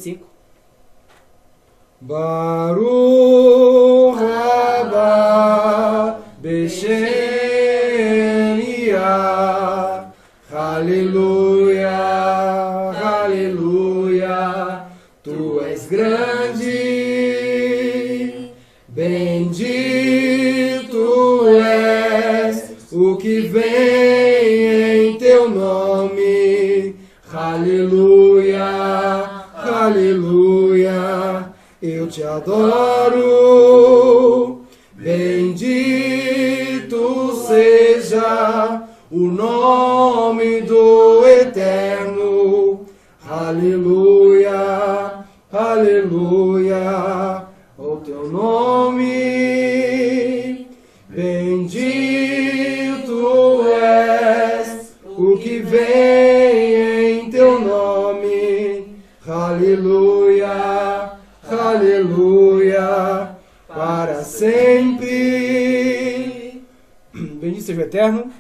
25. Baruch haba b'Shem Aleluia, aleluia, tu és grande, bendito és o que vem em teu nome. Aleluia, aleluia, eu te adoro, bendito seja o nome do Eterno. Aleluia, aleluia, o teu nome. Bendito és o que vem em teu nome. Aleluia, aleluia, para sempre. Bendito seja o Eterno.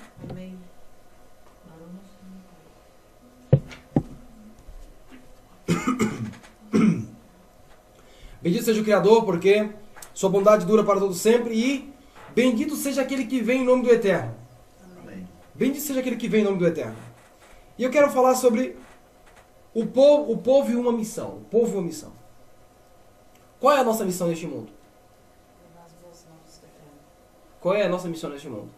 Bendito seja o Criador, porque sua bondade dura para todo sempre, e bendito seja aquele que vem em nome do Eterno. Amém. Bendito seja aquele que vem em nome do Eterno. E eu quero falar sobre o povo e uma missão. O povo e uma missão. Qual é a nossa missão neste mundo? Qual é a nossa missão neste mundo?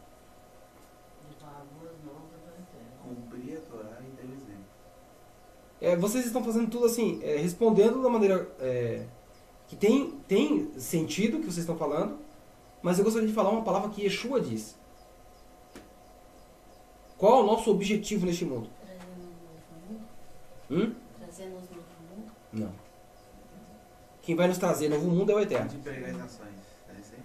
Cumprir a Torá e dar o exemplo. Vocês estão fazendo tudo assim, respondendo da maneira que tem sentido o que vocês estão falando, mas eu gostaria de falar uma palavra que Yeshua diz. Qual é o nosso objetivo neste mundo? Trazer-nos no novo mundo? Não. Quem vai nos trazer novo mundo é o Eterno. De pregar as nações. É isso aí?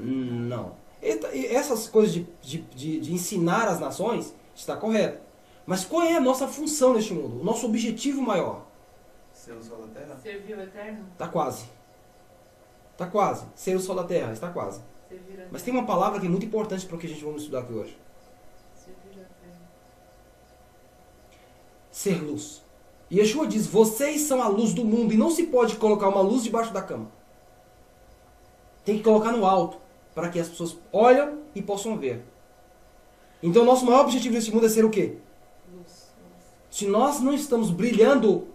Não. Essas coisas de ensinar as nações está correto. Mas qual é a nossa função neste mundo? O nosso objetivo maior? Ser o sol da terra? Servir o Eterno? Está quase. Está quase. Ser o sol da terra, está quase. Servir o Eterno. Mas tem uma palavra que é muito importante para o que a gente vai estudar aqui hoje. Servir o Eterno. Ser luz. E Yeshua diz, vocês são a luz do mundo, e não se pode colocar uma luz debaixo da cama. Tem que colocar no alto, para que as pessoas olham e possam ver. Então, nosso maior objetivo nesse mundo é ser o quê? Luz. Se nós não estamos brilhando,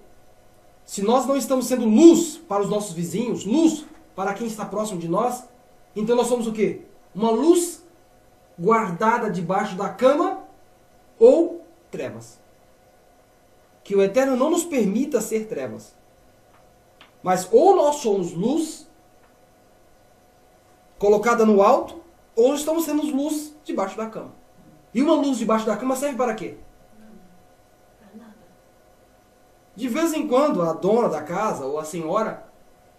se nós não estamos sendo luz para os nossos vizinhos, luz para quem está próximo de nós, então nós somos o quê? Uma luz guardada debaixo da cama ou trevas. Que o Eterno não nos permita ser trevas. Mas ou nós somos luz colocada no alto, ou estamos sendo luz debaixo da cama. E uma luz debaixo da cama serve para quê? Para nada. De vez em quando, a dona da casa ou a senhora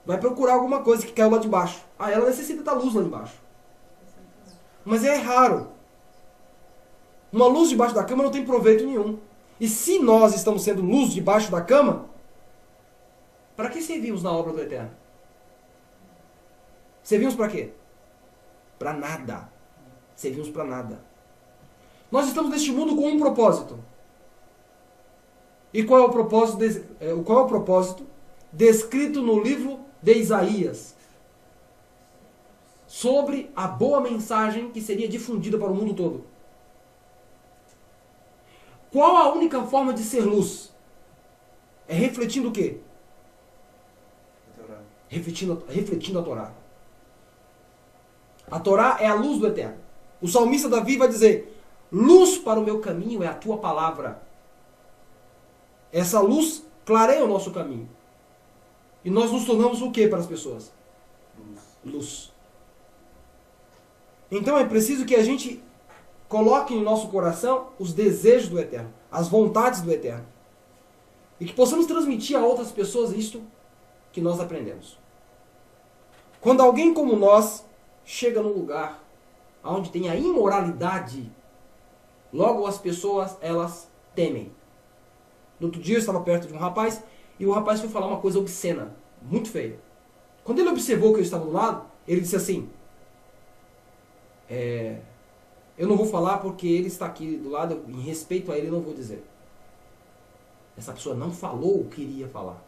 vai procurar alguma coisa que caiu lá de baixo. Ah, ela necessita da luz lá embaixo. Mas é raro. Uma luz debaixo da cama não tem proveito nenhum. E se nós estamos sendo luz debaixo da cama, para que servimos na obra do Eterno? Servimos para quê? Para nada. Servimos para nada. Nós estamos neste mundo com um propósito. E qual é o propósito? Qual é o propósito descrito no livro de Isaías? Sobre a boa mensagem que seria difundida para o mundo todo. Qual a única forma de ser luz? É refletindo o quê? A Torá. Refletindo a Torá. A Torá é a luz do Eterno. O salmista Davi vai dizer, luz para o meu caminho é a tua palavra. Essa luz clareia o nosso caminho. E nós nos tornamos o que para as pessoas? Luz. Então é preciso que a gente coloque em nosso coração os desejos do Eterno, as vontades do Eterno. E que possamos transmitir a outras pessoas isto que nós aprendemos. Quando alguém como nós chega num lugar onde tem a imoralidade, logo as pessoas, elas temem. No outro dia eu estava perto de um rapaz e o rapaz foi falar uma coisa obscena, muito feia. Quando ele observou que eu estava do lado, ele disse assim, eu não vou falar porque ele está aqui do lado, em respeito a ele eu não vou dizer. Essa pessoa não falou o que iria falar.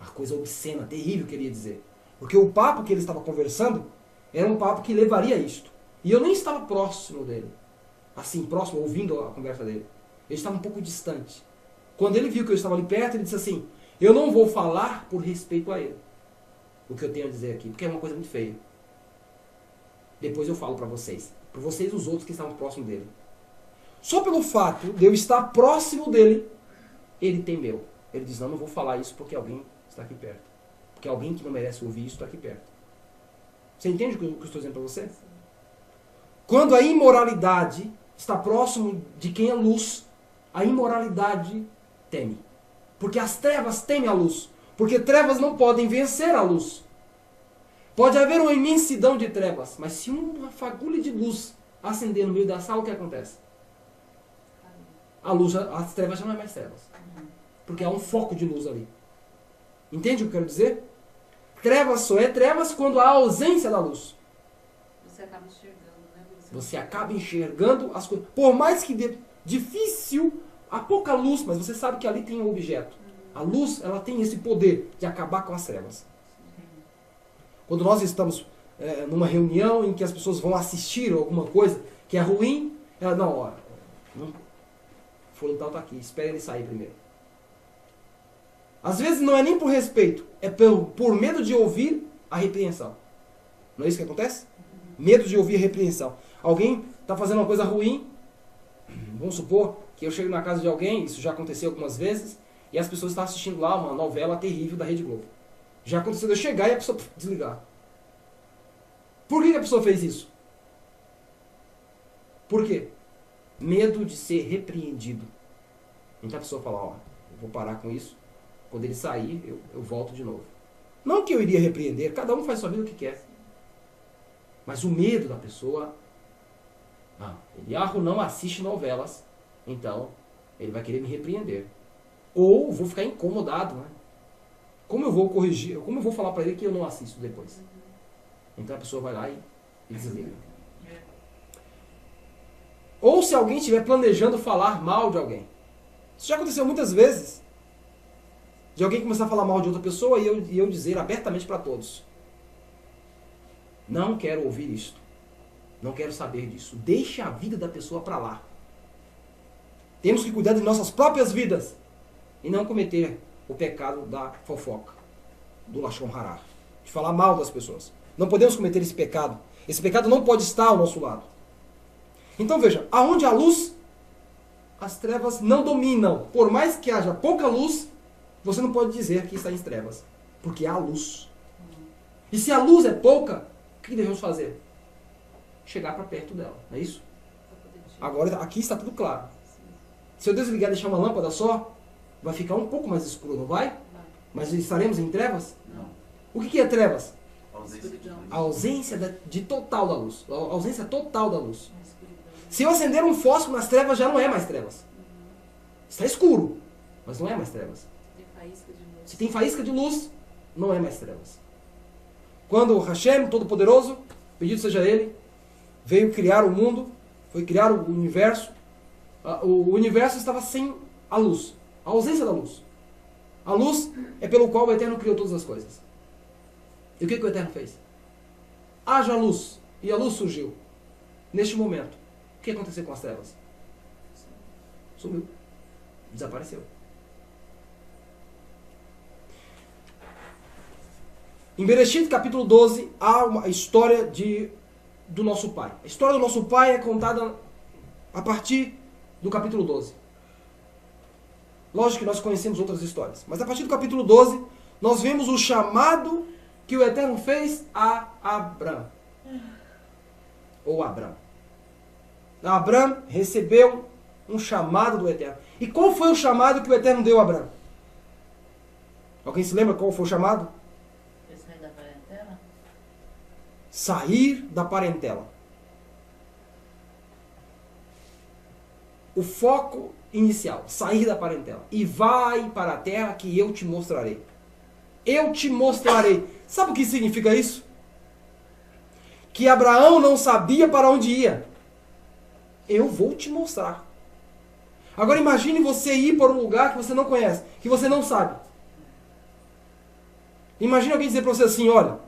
Uma coisa obscena, terrível, queria dizer. Porque o papo que ele estava conversando era um papo que levaria a isto. E eu nem estava próximo dele. Assim, próximo, ouvindo a conversa dele. Ele estava um pouco distante. Quando ele viu que eu estava ali perto, ele disse assim, eu não vou falar por respeito a ele. O que eu tenho a dizer aqui, porque é uma coisa muito feia. Depois eu falo para vocês os outros que estavam próximos dele. Só pelo fato de eu estar próximo dele, ele temeu. Ele diz, não vou falar isso porque alguém está aqui perto. Porque alguém que não merece ouvir isso está aqui perto. Você entende o que eu estou dizendo para você? Quando a imoralidade está próximo de quem é luz, a imoralidade teme. Porque as trevas temem a luz. Porque trevas não podem vencer a luz. Pode haver uma imensidão de trevas, mas se uma fagulha de luz acender no meio da sala, o que acontece? A luz, as trevas já não é mais trevas. Porque há um foco de luz ali. Entende o que eu quero dizer? Trevas só é trevas quando há ausência da luz. Você acaba enxergando, né? Você acaba enxergando as coisas. Por mais que difícil, há pouca luz, mas você sabe que ali tem um objeto. A luz, ela tem esse poder de acabar com as trevas. Quando nós estamos numa reunião em que as pessoas vão assistir alguma coisa que é ruim, ela, não, ó, fulano tal está aqui, espera ele sair primeiro. Às vezes não é nem por respeito, é por medo de ouvir a repreensão. Não é isso que acontece? Medo de ouvir a repreensão. Alguém está fazendo uma coisa ruim, vamos supor que eu chego na casa de alguém, isso já aconteceu algumas vezes, e as pessoas estão assistindo lá uma novela terrível da Rede Globo. Já aconteceu de eu chegar e a pessoa desligar. Por que a pessoa fez isso? Por quê? Medo de ser repreendido. Então a pessoa fala, ó, eu vou parar com isso. Quando ele sair, eu volto de novo. Não que eu iria repreender, cada um faz sua vida o que quer. Mas o medo da pessoa... Eliarro não assiste novelas, então ele vai querer me repreender. Ou vou ficar incomodado, né? Como eu vou corrigir? Como eu vou falar para ele que eu não assisto depois? Então a pessoa vai lá e desliga. Ou se alguém estiver planejando falar mal de alguém. Isso já aconteceu muitas vezes. De alguém começar a falar mal de outra pessoa e eu dizer abertamente para todos. Não quero ouvir isto. Não quero saber disso. Deixe a vida da pessoa para lá. Temos que cuidar de nossas próprias vidas. E não cometer o pecado da fofoca. Do lashon hará. De falar mal das pessoas. Não podemos cometer esse pecado. Esse pecado não pode estar ao nosso lado. Então veja, aonde há luz, as trevas não dominam. Por mais que haja pouca luz, você não pode dizer que está em trevas. Porque há luz. E se a luz é pouca, o que devemos fazer? Chegar para perto dela, não é isso? Agora aqui está tudo claro. Se eu desligar e deixar uma lâmpada só, vai ficar um pouco mais escuro, não vai? Mas estaremos em trevas? Não. O que é trevas? Ausência de luz. A ausência de total da luz. A ausência total da luz. Se eu acender um fósforo nas trevas, já não é mais trevas. Está escuro, mas não é mais trevas. Se tem faísca de luz, não é mais trevas. Quando Hashem, Todo-Poderoso, bendito seja Ele, veio criar o mundo, foi criar o universo, o universo estava sem a luz, a ausência da luz. A luz é pelo qual o Eterno criou todas as coisas. E o que o Eterno fez? Haja luz, e a luz surgiu. Neste momento, o que aconteceu com as trevas? Sumiu. Desapareceu. Em Bereshit, capítulo 12, há uma história do nosso pai. A história do nosso pai é contada a partir do capítulo 12. Lógico que nós conhecemos outras histórias. Mas a partir do capítulo 12, nós vemos o chamado que o Eterno fez a Abrão. Ou Abrão. Abrão recebeu um chamado do Eterno. E qual foi o chamado que o Eterno deu a Abrão? Alguém se lembra qual foi o chamado? Sair da parentela? Sair da parentela. O foco inicial, sair da parentela. E vai para a terra que eu te mostrarei. Eu te mostrarei. Sabe o que significa isso? Que Abraão não sabia para onde ia. Eu vou te mostrar. Agora imagine você ir para um lugar que você não conhece, que você não sabe. Imagina alguém dizer para você assim, olha,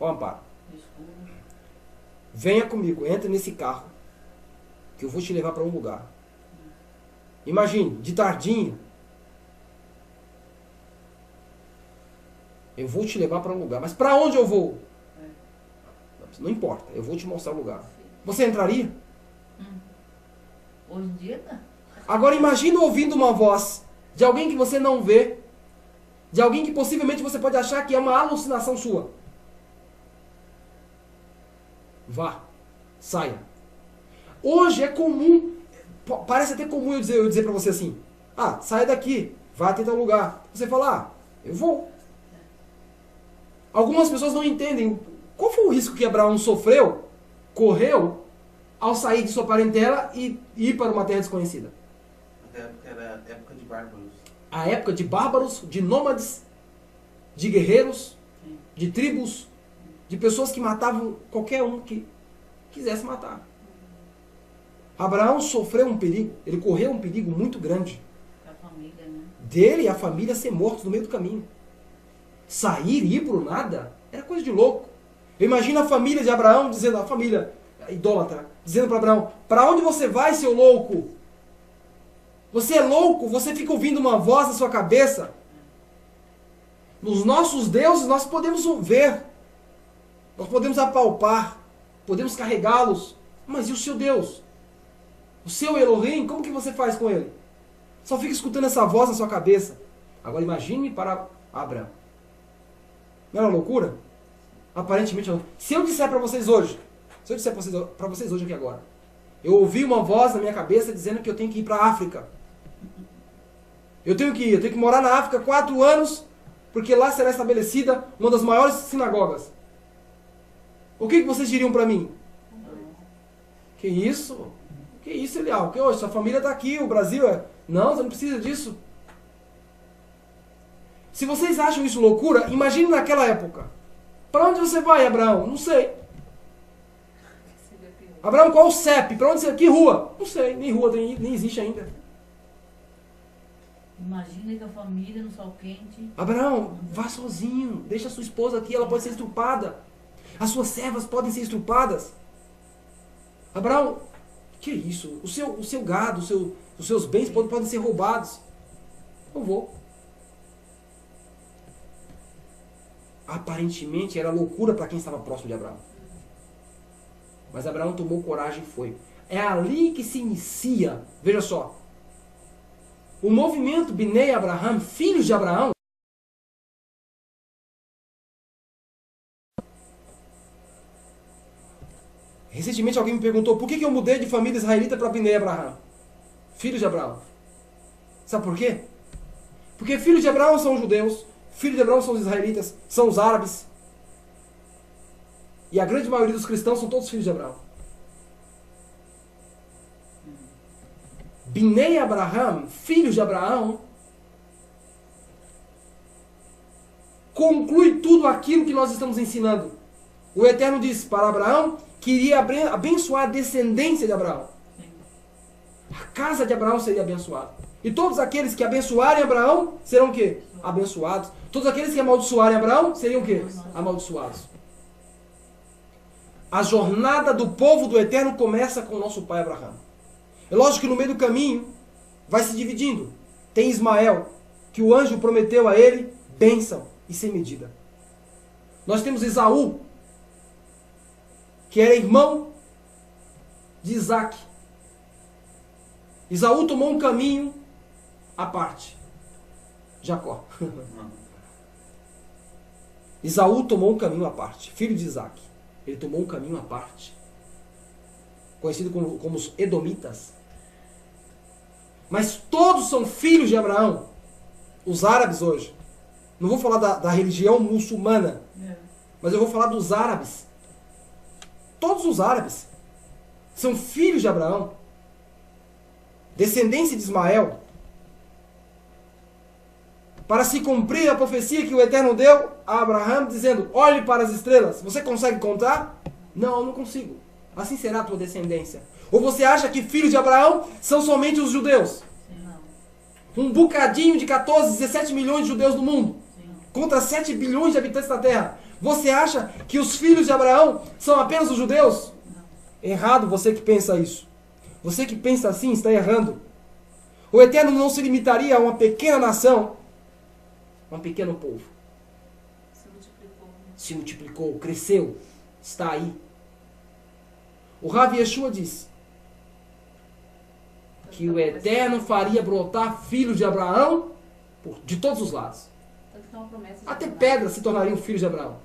ó Amparo, Escuro. venha comigo, entra nesse carro, que eu vou te levar para um lugar. Imagine, de tardinha, eu vou te levar para um lugar. Mas para onde eu vou? Não importa, eu vou te mostrar o lugar. Você entraria? Hoje em dia, tá? Agora imagina ouvindo uma voz de alguém que você não vê, de alguém que possivelmente você pode achar que é uma alucinação sua. Vá, saia. Hoje é comum, parece até comum eu dizer para você assim, saia daqui, vá até tal lugar. Você fala, eu vou. Algumas pessoas não entendem qual foi o risco que Abraão sofreu, correu, ao sair de sua parentela e ir para uma terra desconhecida. Naquela época era a época de bárbaros. A época de bárbaros, de nômades, de guerreiros, de tribos, de pessoas que matavam qualquer um que quisesse matar. Abraão sofreu um perigo, ele correu um perigo muito grande. A família, né? Dele e a família ser mortos no meio do caminho. Sair e ir por nada era coisa de louco. Eu imagino a família de Abraão dizendo, a família idólatra, dizendo para Abraão, para onde você vai, seu louco? Você é louco? Você fica ouvindo uma voz na sua cabeça? Nos nossos deuses nós podemos ver, nós podemos apalpar, podemos carregá-los, mas e o seu Deus? O seu Elohim, como que você faz com ele? Só fica escutando essa voz na sua cabeça. Agora imagine para Abraão. Não era loucura? Aparentemente não. Se eu disser para vocês hoje, para vocês hoje aqui agora, eu ouvi uma voz na minha cabeça dizendo que eu tenho que ir para a África. Eu tenho que morar na África 4 anos, porque lá será estabelecida uma das maiores sinagogas. O que vocês diriam para mim? Que isso? Que isso, Elial? Que hoje sua família está aqui, o Brasil é... Não, você não precisa disso. Se vocês acham isso loucura, imagine naquela época. Para onde você vai, Abraão? Não sei. Abraão, qual o CEP? Para onde você... Que rua? Não sei, nem rua nem existe ainda. Imagina que a família no sol quente. Abraão, vá sozinho. Deixa a sua esposa aqui, ela pode ser estrupada. As suas servas podem ser estrupadas. Abraão, que isso? O seu gado, os seus bens podem ser roubados. Eu vou. Aparentemente era loucura para quem estava próximo de Abraão. Mas Abraão tomou coragem e foi. É ali que se inicia, veja só, o movimento Bnei Abraham, filhos de Abraão. Recentemente alguém me perguntou por que eu mudei de família israelita para Bnei Abraham, filhos de Abraão. Sabe por quê? Porque filhos de Abraão são os judeus, filhos de Abraão são os israelitas, são os árabes. E a grande maioria dos cristãos são todos filhos de Abraão. Bnei Abraham, filhos de Abraão, conclui tudo aquilo que nós estamos ensinando. O Eterno diz para Abraão que iria abençoar a descendência de Abraão. A casa de Abraão seria abençoada. E todos aqueles que abençoarem Abraão serão o quê? Abençoados. Todos aqueles que amaldiçoarem Abraão seriam o quê? Amaldiçoados. A jornada do povo do Eterno começa com o nosso pai Abraão. É lógico que no meio do caminho vai se dividindo. Tem Ismael, que o anjo prometeu a ele bênção e sem medida. Nós temos Esaú, que era irmão de Isaac. Esaú tomou um caminho à parte. Jacó. Esaú tomou um caminho à parte, filho de Isaac. Ele tomou um caminho à parte, conhecido como os Edomitas. Mas todos são filhos de Abraão. Os árabes hoje. Não vou falar da religião muçulmana, mas eu vou falar dos árabes. Todos os árabes são filhos de Abraão. Descendência de Ismael. Para se cumprir a profecia que o Eterno deu a Abraão, dizendo, olhe para as estrelas. Você consegue contar? Não, eu não consigo. Assim será a tua descendência. Ou você acha que filhos de Abraão são somente os judeus? Não. Um bocadinho de 14, 17 milhões de judeus no mundo. Sim. contra 7 bilhões de habitantes da Terra. Você acha que os filhos de Abraão são apenas os judeus? Errado você que pensa isso. Você que pensa assim está errando. O Eterno não se limitaria a uma pequena nação, a um pequeno povo. Se multiplicou, cresceu, está aí. O Rav Yeshua diz que o Eterno faria brotar filhos de Abraão de todos os lados. Até pedras se tornariam filhos de Abraão.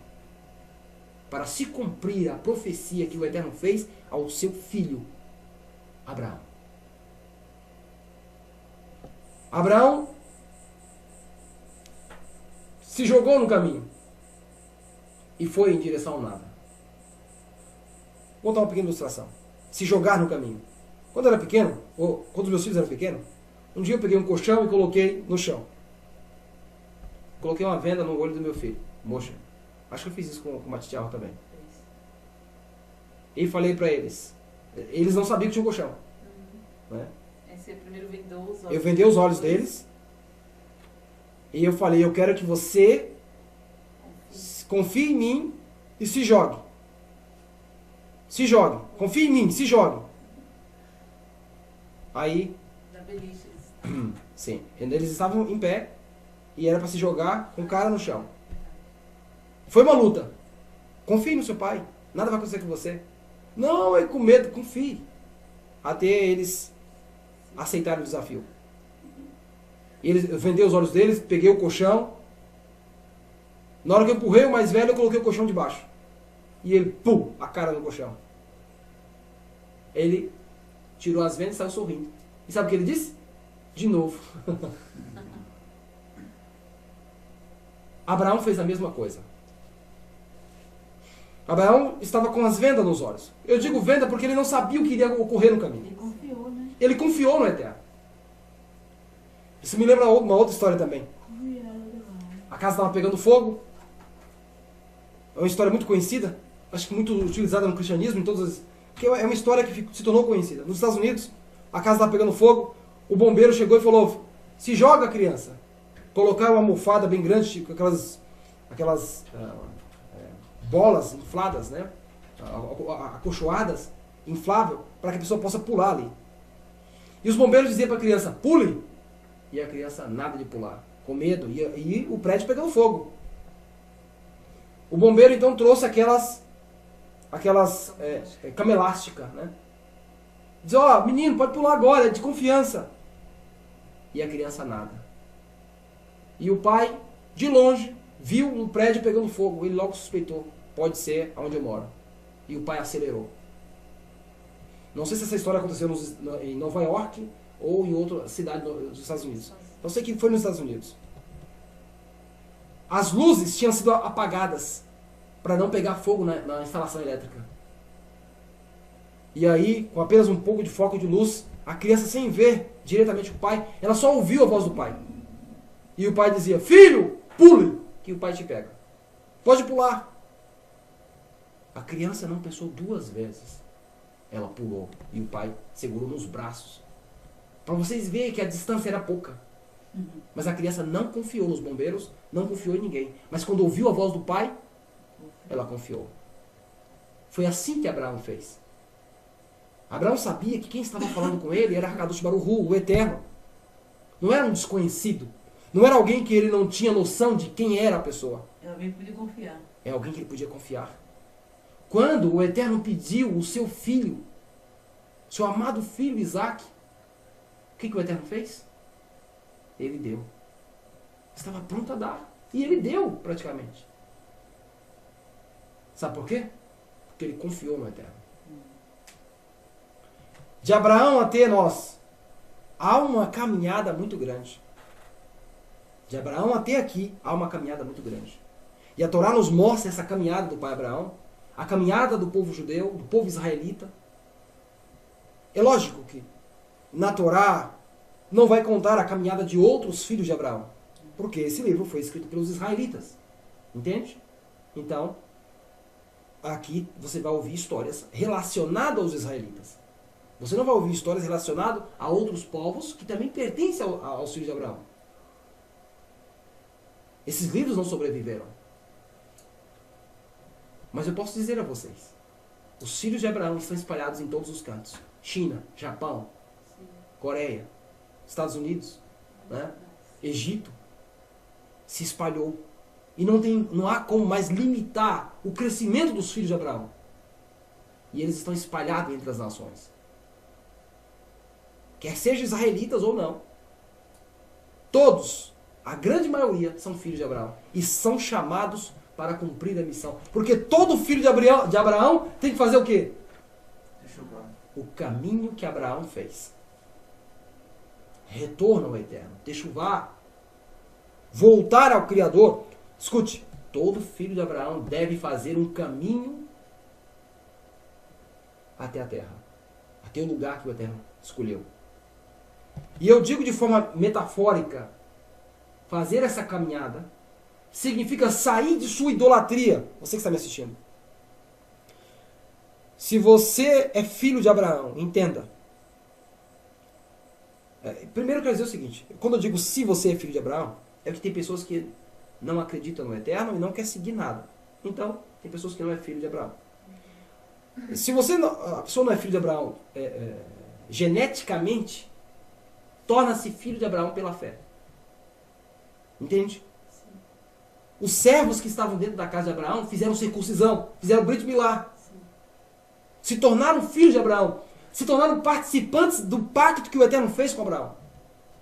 Para se cumprir a profecia que o Eterno fez ao seu filho, Abraão. Abraão se jogou no caminho e foi em direção ao nada. Vou dar uma pequena ilustração. Se jogar no caminho. Quando eu era pequeno, ou quando os meus filhos eram pequenos, um dia eu peguei um colchão e coloquei no chão. Coloquei uma venda no olho do meu filho, mocha. Acho que eu fiz isso com o Matitiarro também. E falei pra eles. Eles não sabiam que tinha um colchão. Né? Você primeiro vendeu os olhos. Eu vendei os olhos deles. E eu falei, eu quero que você confie em mim e se jogue. Se jogue. Confie em mim, se jogue. Aí... Da beliche. Sim. Eles estavam em pé e era para se jogar com o cara no chão. Foi uma luta. Confie no seu pai. Nada vai acontecer com você. Não, é com medo. Confie. Até eles aceitarem o desafio. Eu vendei os olhos deles, peguei o colchão. Na hora que eu empurrei o mais velho, eu coloquei o colchão debaixo. E ele, pum, a cara no colchão. Ele tirou as vendas e saiu sorrindo. E sabe o que ele disse? De novo. Abraão fez a mesma coisa. Abraão estava com as vendas nos olhos. Eu digo venda porque ele não sabia o que iria ocorrer no caminho. Ele confiou, né? Ele confiou no Eterno. Isso me lembra uma outra história também. A casa estava pegando fogo. É uma história muito conhecida. Acho que muito utilizada no cristianismo. Porque é uma história que se tornou conhecida. Nos Estados Unidos, a casa estava pegando fogo. O bombeiro chegou e falou, se joga, criança. Colocaram uma almofada bem grande, tipo aquelas bolas infladas, né? Acolchoadas, inflável, para que a pessoa possa pular ali. E os bombeiros diziam para a criança, pule! E a criança nada de pular, com medo, e o prédio pegando fogo. O bombeiro então trouxe aquelas cama elástica, né? Diz, ó, menino, pode pular agora, é de confiança. E a criança nada. E o pai, de longe, viu um prédio pegando fogo. Ele logo suspeitou, pode ser onde eu moro. E o pai acelerou. Não sei se essa história aconteceu em Nova York ou em outra cidade dos Estados Unidos. Eu sei que foi nos Estados Unidos. As luzes tinham sido apagadas para não pegar fogo na instalação elétrica. E aí, com apenas um pouco de foco de luz, a criança, sem ver diretamente o pai, ela só ouviu a voz do pai. E o pai dizia, filho, pule, que o pai te pega. Pode pular. A criança não pensou duas vezes. Ela pulou e o pai segurou nos braços. Para vocês verem que a distância era pouca. Mas a criança não confiou nos bombeiros, não confiou em ninguém. Mas quando ouviu a voz do pai, ela confiou. Foi assim que Abraão fez. Abraão sabia que quem estava falando com ele era Hakadosh Baruch Hu, o Eterno. Não era um desconhecido. Não era alguém que ele não tinha noção de quem era a pessoa. É alguém que podia confiar. É alguém que ele podia confiar. Quando o Eterno pediu o seu filho, seu amado filho Isaac, o que o Eterno fez? Ele deu. Estava pronto a dar. E ele deu, praticamente. Sabe por quê? Porque ele confiou no Eterno. De Abraão até nós, há uma caminhada muito grande. De Abraão até aqui, há uma caminhada muito grande. E a Torá nos mostra essa caminhada do pai Abraão, a caminhada do povo judeu, do povo israelita. É lógico que na Torá não vai contar a caminhada de outros filhos de Abraão, porque esse livro foi escrito pelos israelitas. Entende? Então, aqui você vai ouvir histórias relacionadas aos israelitas. Você não vai ouvir histórias relacionadas a outros povos que também pertencem aos filhos de Abraão. Esses livros não sobreviveram. Mas eu posso dizer a vocês, os filhos de Abraão estão espalhados em todos os cantos. China, Japão, Coreia, Estados Unidos, né? Egito. Se espalhou. E não há como mais limitar o crescimento dos filhos de Abraão. E eles estão espalhados entre as nações. Quer sejam israelitas ou não. Todos, a grande maioria, são filhos de Abraão. E são chamados para cumprir a missão. Porque todo filho de Abraão tem que fazer o quê? O caminho que Abraão fez. Retorno ao Eterno. Techuvá. Voltar ao Criador. Escute, todo filho de Abraão deve fazer um caminho até a terra. Até o lugar que o Eterno escolheu. E eu digo de forma metafórica, fazer essa caminhada significa sair de sua idolatria. Você que está me assistindo. Se você é filho de Abraão, entenda. Primeiro eu quero dizer o seguinte. Quando eu digo se você é filho de Abraão, é que tem pessoas que não acreditam no Eterno e não quer seguir nada. Então, tem pessoas que não é filho de Abraão. Se a pessoa não é filho de Abraão geneticamente, torna-se filho de Abraão pela fé. Entende? Sim. Os servos que estavam dentro da casa de Abraão fizeram circuncisão, fizeram Brit Milá. Sim. Se tornaram filhos de Abraão. Se tornaram participantes do pacto que o Eterno fez com Abraão.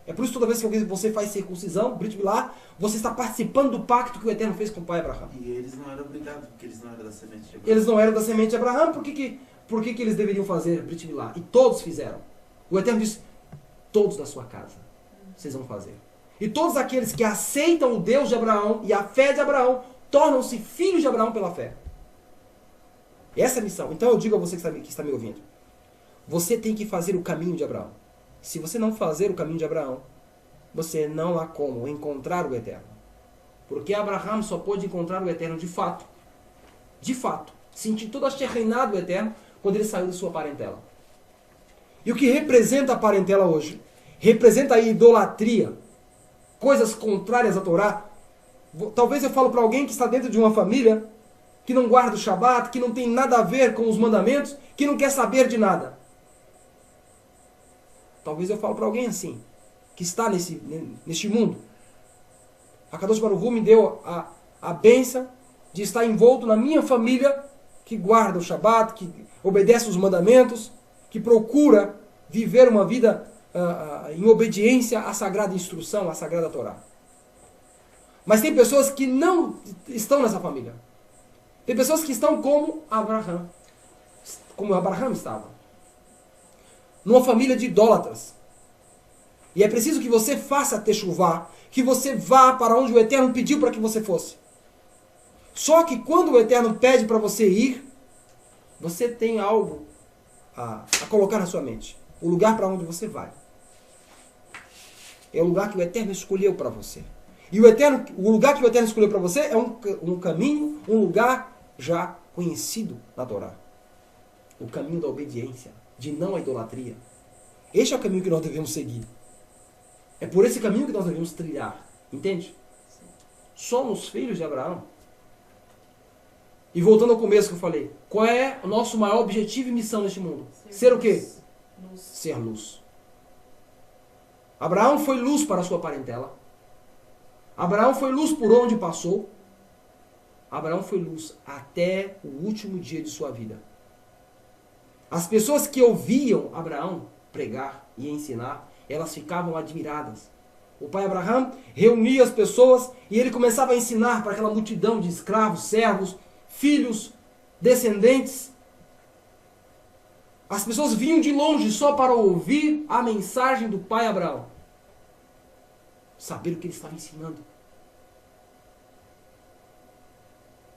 É por isso que toda vez que você faz circuncisão, Brit Milá, você está participando do pacto que o Eterno fez com o pai Abraão. E eles não eram obrigados, porque eles não eram da semente de Abraão. Eles não eram da semente de Abraão, por que eles deveriam fazer Brit Milá? E todos fizeram. O Eterno disse, todos da sua casa, vocês vão fazer. E todos aqueles que aceitam o Deus de Abraão e a fé de Abraão, tornam-se filhos de Abraão pela fé. Essa é a missão. Então eu digo a você que está me ouvindo. Você tem que fazer o caminho de Abraão. Se você não fazer o caminho de Abraão, você não há como encontrar o Eterno. Porque Abraão só pôde encontrar o Eterno de fato. De fato. Sentir toda a Shekhinah do Eterno quando ele saiu de sua parentela. E o que representa a parentela hoje? Representa a idolatria. Coisas contrárias à Torá. Talvez eu falo para alguém que está dentro de uma família que não guarda o Shabat, que não tem nada a ver com os mandamentos, que não quer saber de nada. Talvez eu falo para alguém assim, que está neste mundo. A Kadosh Baruch Hu me deu a bênção de estar envolto na minha família que guarda o Shabat, que obedece os mandamentos, que procura viver uma vida em obediência à sagrada instrução, à sagrada Torá. Mas tem pessoas que não estão nessa família. Tem pessoas que estão como Abraão. Como Abraão estava. Numa família de idólatras. E é preciso que você faça techuvá, que você vá para onde o Eterno pediu para que você fosse. Só que quando o Eterno pede para você ir, você tem algo a colocar na sua mente. O lugar para onde você vai. É o lugar que o Eterno escolheu para você. E o lugar que o Eterno escolheu para você é um caminho, um lugar já conhecido na Torá. O caminho da obediência, de não à idolatria. Este é o caminho que nós devemos seguir. É por esse caminho que nós devemos trilhar. Entende? Somos filhos de Abraão. E voltando ao começo que eu falei, qual é o nosso maior objetivo e missão neste mundo? Ser o quê? Luz. Ser luz. Abraão foi luz para a sua parentela. Abraão foi luz por onde passou. Abraão foi luz até o último dia de sua vida. As pessoas que ouviam Abraão pregar e ensinar, elas ficavam admiradas. O pai Abraão reunia as pessoas e ele começava a ensinar para aquela multidão de escravos, servos, filhos, descendentes. As pessoas vinham de longe só para ouvir a mensagem do pai Abraão. Saber o que ele estava ensinando.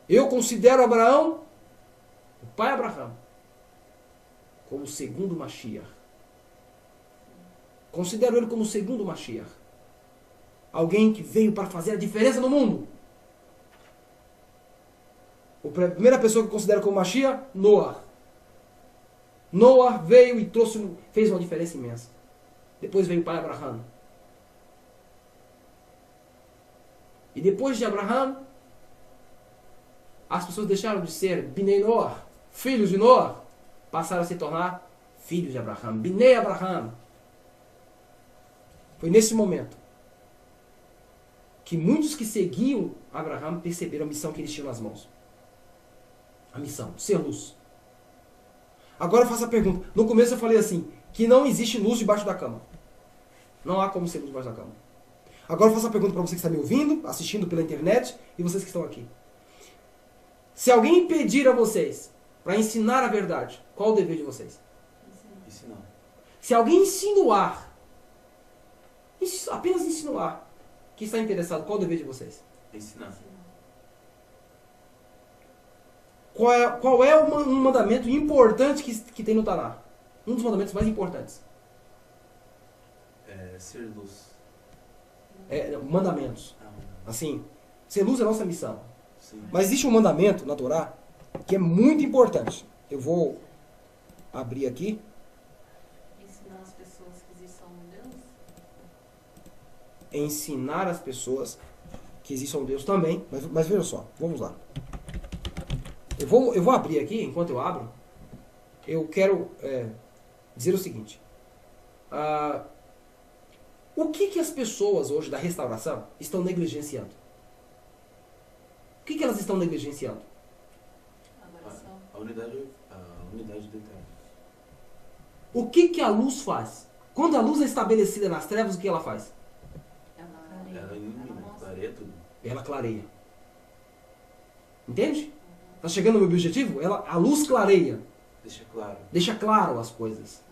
Eu considero Abraão, o pai Abraão, como o segundo Mashiach. Considero ele como o segundo Mashiach. Alguém que veio para fazer a diferença no mundo. A primeira pessoa que eu considero como Mashiach, Noah. Noah veio e fez uma diferença imensa. Depois veio o pai Abraão. E depois de Abraão, as pessoas deixaram de ser Bnei Noach, filhos de Noah, passaram a se tornar filhos de Abraão, Bnei Abraham. Foi nesse momento que muitos que seguiam Abraão perceberam a missão que eles tinham nas mãos. A missão, ser luz. Agora eu faço a pergunta. No começo eu falei assim, que não existe luz debaixo da cama. Não há como ser luz debaixo da cama. Agora eu faço a pergunta para você que está me ouvindo, assistindo pela internet e vocês que estão aqui. Se alguém pedir a vocês para ensinar a verdade, qual o dever de vocês? Ensinar. Se alguém insinuar, apenas insinuar, que está interessado, qual o dever de vocês? Ensinar. Qual é um mandamento importante que tem no Taná? Um dos mandamentos mais importantes. Ser luz. Mandamentos. Assim, ser luz é a nossa missão. Sim. Mas existe um mandamento na Torá que é muito importante. Eu vou abrir aqui. Ensinar as pessoas que existam um Deus? Ensinar as pessoas que existe um Deus também. Mas veja só, vamos lá. Eu vou abrir aqui, enquanto eu abro, eu quero dizer o seguinte. O que as pessoas hoje da restauração estão negligenciando? O que elas estão negligenciando? Adoração. A unidade do eterno. O que a luz faz? Quando a luz é estabelecida nas trevas, o que ela faz? Ela ilumina, clareia tudo. Ela clareia. Entende? Está chegando no meu objetivo? A luz clareia. Deixa claro. Deixa claro as coisas.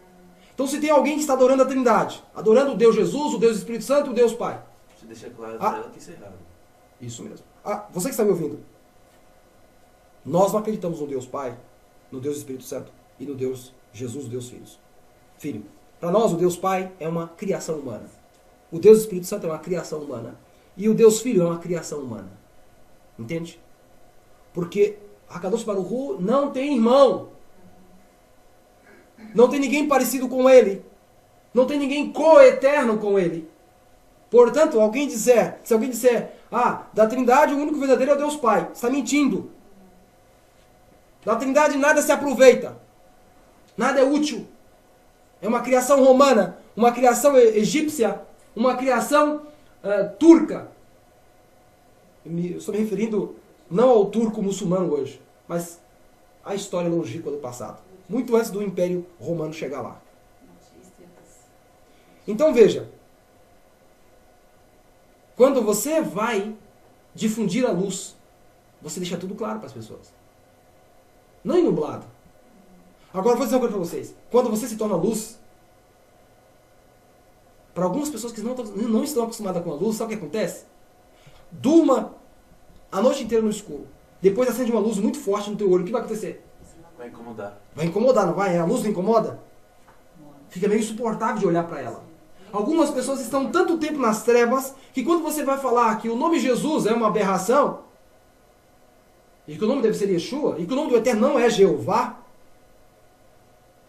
Então se tem alguém que está adorando a Trindade, adorando o Deus Jesus, o Deus Espírito Santo, o Deus Pai. Você deixa claro para ela que isso é errado. Isso mesmo. Você que está me ouvindo. Nós não acreditamos no Deus Pai, no Deus Espírito Santo e no Deus Jesus, o Deus Filho. Para nós, o Deus Pai é uma criação humana. O Deus Espírito Santo é uma criação humana. E o Deus Filho é uma criação humana. Entende? Porque Hakadosh Baruch Hu não tem irmão. Não tem ninguém parecido com ele. Não tem ninguém coeterno com ele. Portanto, se alguém disser, da Trindade o único verdadeiro é o Deus Pai, está mentindo. Da Trindade nada se aproveita. Nada é útil. É uma criação romana, uma criação egípcia, uma criação turca. Eu estou me referindo não ao turco muçulmano hoje, mas à história longínqua do passado. Muito antes do Império Romano chegar lá. Então veja, quando você vai difundir a luz, você deixa tudo claro para as pessoas. Não nublado. Agora vou dizer uma coisa para vocês. Quando você se torna luz, para algumas pessoas que não estão acostumadas com a luz, sabe o que acontece? Durma a noite inteira no escuro. Depois acende uma luz muito forte no teu olho. O que vai acontecer? Vai incomodar. Vai incomodar, não vai? A luz não incomoda? Fica meio insuportável de olhar para ela. Algumas pessoas estão tanto tempo nas trevas que quando você vai falar que o nome Jesus é uma aberração, e que o nome deve ser Yeshua, e que o nome do Eterno não é Jeová,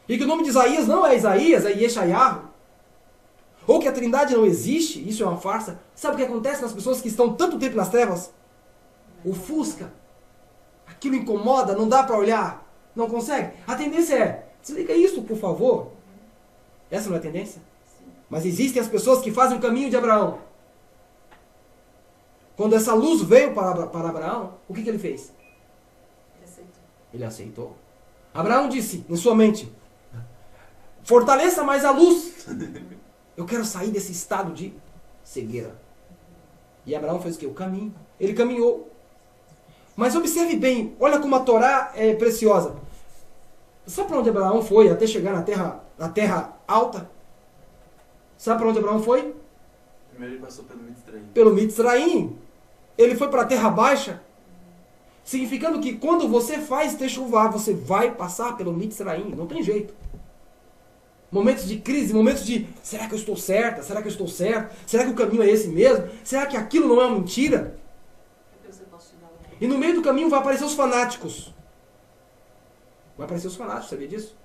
e que o nome de Isaías não é Isaías, é Yeshayahu, ou que a Trindade não existe, isso é uma farsa. Sabe o que acontece nas pessoas que estão tanto tempo nas trevas? Ofusca. Aquilo incomoda, não dá para olhar, não consegue. A tendência é, desliga isso, por favor. Essa não é a tendência? Mas existem as pessoas que fazem o caminho de Abraão. Quando essa luz veio para Abraão, o que ele fez? Ele aceitou. Abraão disse em sua mente, fortaleça mais a luz. Eu quero sair desse estado de cegueira. E Abraão fez o quê? O caminho. Ele caminhou. Mas observe bem, olha como a Torá é preciosa. Sabe para onde Abraão foi até chegar na terra alta? Sabe para onde Abraão foi? Primeiro ele passou pelo Mitzraim. Pelo Mitzraim. Ele foi para a terra baixa. Significando que quando você faz techuvá, você vai passar pelo Mitzraim. Não tem jeito. Momentos de crise, momentos de será que eu estou certa? Será que eu estou certo? Será que o caminho é esse mesmo? Será que aquilo não é uma mentira? E no meio do caminho vai aparecer os fanáticos. Vai aparecer os fanáticos, sabia disso?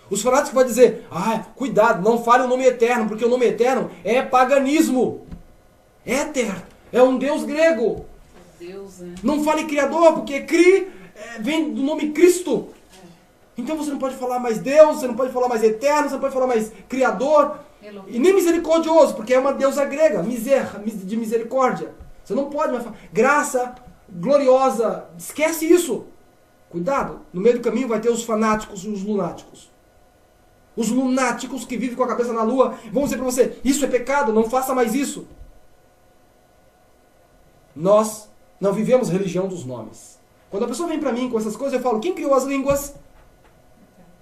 Os fanáticos vão dizer, cuidado, não fale o nome eterno, porque o nome eterno é paganismo. Éter É um Deus grego. Deus, né? Não fale criador, porque vem do nome Cristo. Então você não pode falar mais Deus, você não pode falar mais eterno, você não pode falar mais criador. Elohim. E nem misericordioso, porque é uma deusa grega, de misericórdia. Você não pode mais falar graça, gloriosa, esquece isso. Cuidado, no meio do caminho vai ter os fanáticos e os lunáticos. Os lunáticos que vivem com a cabeça na lua vão dizer para você, isso é pecado, não faça mais isso. Nós não vivemos religião dos nomes. Quando a pessoa vem para mim com essas coisas, eu falo, quem criou as línguas?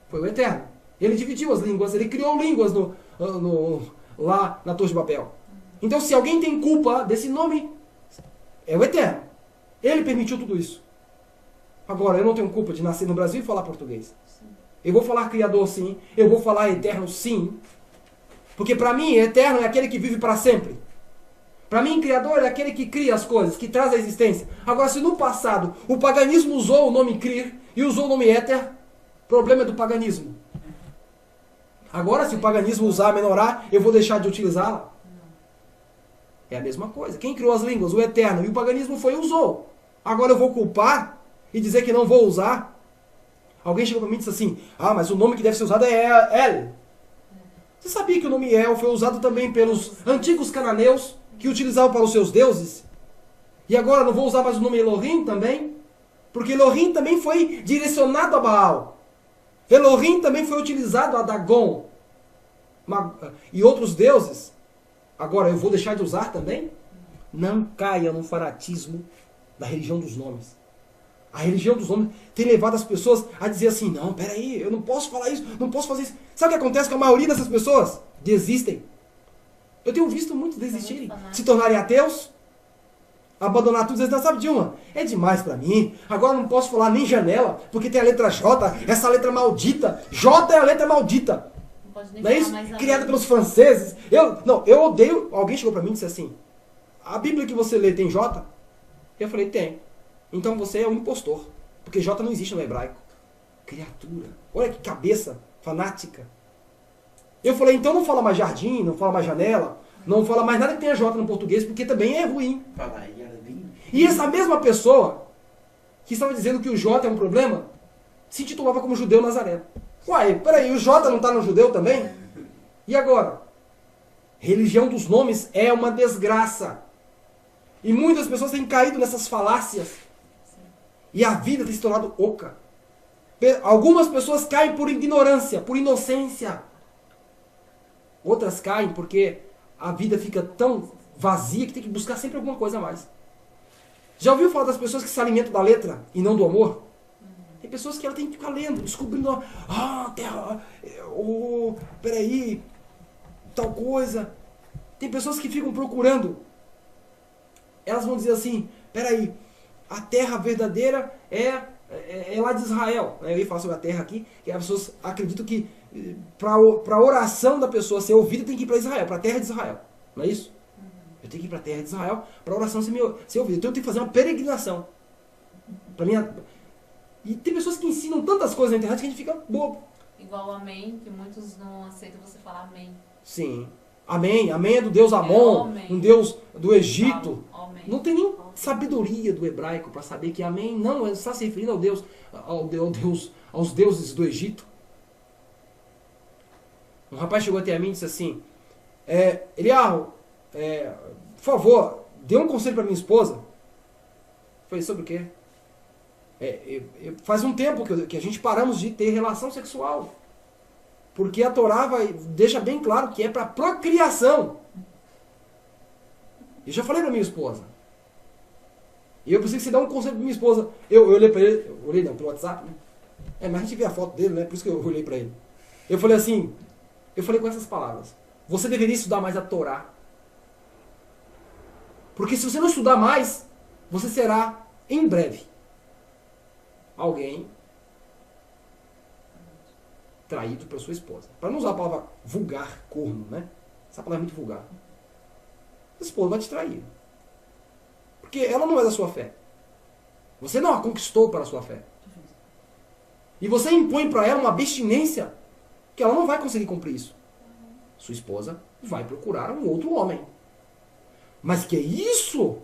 Foi o Eterno. Ele dividiu as línguas, ele criou línguas lá na Torre de Babel. Então, se alguém tem culpa desse nome, é o Eterno. Ele permitiu tudo isso. Agora, eu não tenho culpa de nascer no Brasil e falar português. Eu vou falar Criador, sim. Eu vou falar Eterno, sim. Porque para mim, Eterno é aquele que vive para sempre. Para mim, Criador é aquele que cria as coisas, que traz a existência. Agora, se no passado o paganismo usou o nome Crir e usou o nome Éter, problema é do paganismo. Agora, se o paganismo usar a menorá, eu vou deixar de utilizá-la? É a mesma coisa. Quem criou as línguas? O Eterno. E o paganismo foi e usou. Agora eu vou culpar e dizer que não vou usar? Alguém chegou para mim e disse assim, mas o nome que deve ser usado é El. Você sabia que o nome El foi usado também pelos antigos cananeus que utilizavam para os seus deuses? E agora não vou usar mais o nome Elohim também? Porque Elohim também foi direcionado a Baal. Elohim também foi utilizado a Dagon. E outros deuses. Agora eu vou deixar de usar também? Não caia no fanatismo da religião dos nomes. A religião dos nomes tem levado as pessoas a dizer assim, não, peraí, eu não posso falar isso, não posso fazer isso. Sabe o que acontece com a maioria dessas pessoas? Desistem. Eu tenho visto muitos desistirem, se tornarem ateus, abandonar tudo, eles não sabem de uma. É demais pra mim, agora não posso falar nem janela, porque tem a letra J, essa letra maldita. J é a letra maldita. Não pode nem Não é falar isso? mais a Criada mãe. pelos franceses. Eu odeio. Alguém chegou pra mim e disse assim, a Bíblia que você lê tem J? Eu falei, tem. Então você é um impostor. Porque J não existe no hebraico. Criatura. Olha que cabeça fanática. Eu falei, então não fala mais jardim, não fala mais janela, não fala mais nada que tenha J no português, porque também é ruim. Fala aí, Arlindo. E essa mesma pessoa que estava dizendo que o J é um problema, se intitulava como judeu nazareno. Uai, peraí, o J não está no judeu também? E agora? Religião dos nomes é uma desgraça. E muitas pessoas têm caído nessas falácias. E a vida tem se tornado oca. Algumas pessoas caem por ignorância, por inocência. Outras caem porque a vida fica tão vazia que tem que buscar sempre alguma coisa a mais. Já ouviu falar das pessoas que se alimentam da letra e não do amor? Tem pessoas que ela tem que ficar lendo, descobrindo, terra, peraí, tal coisa. Tem pessoas que ficam procurando. Elas vão dizer assim, peraí, a terra verdadeira é lá de Israel. Eu ia falar sobre a terra aqui, que as pessoas acreditam que para a oração da pessoa ser ouvida tem que ir para Israel, para a terra de Israel. Não é isso? Eu tenho que ir para a terra de Israel para a oração ser ouvida. Então eu tenho que fazer uma peregrinação. E tem pessoas que ensinam tantas coisas na internet que a gente fica bobo. Igual amém, que muitos não aceitam você falar amém. Sim. Amém. Amém é do Deus Amon, um Deus do Egito. Amém. Não tem nem sabedoria do hebraico para saber que amém não está se referindo aos deuses do Egito. Um rapaz chegou até a mim e disse assim, Eliarro, por favor, dê um conselho para minha esposa. Eu falei, sobre o quê? Faz um tempo que a gente paramos de ter relação sexual. Porque a Torá deixa bem claro que é para procriação. Eu já falei para minha esposa. E eu preciso que você dê um conselho para minha esposa. Eu olhei para ele, olhei não, pelo WhatsApp, né? Mas a gente vê a foto dele, né? Por isso que eu olhei para ele. Eu falei assim, com essas palavras. Você deveria estudar mais a Torá. Porque se você não estudar mais, você será, em breve, alguém traído pela sua esposa. Para não usar a palavra vulgar, corno, né? Essa palavra é muito vulgar. A esposa vai te trair. Porque ela não é da sua fé. Você não a conquistou para a sua fé. E você impõe para ela uma abstinência que ela não vai conseguir cumprir isso. Sua esposa vai procurar um outro homem. Mas que é isso?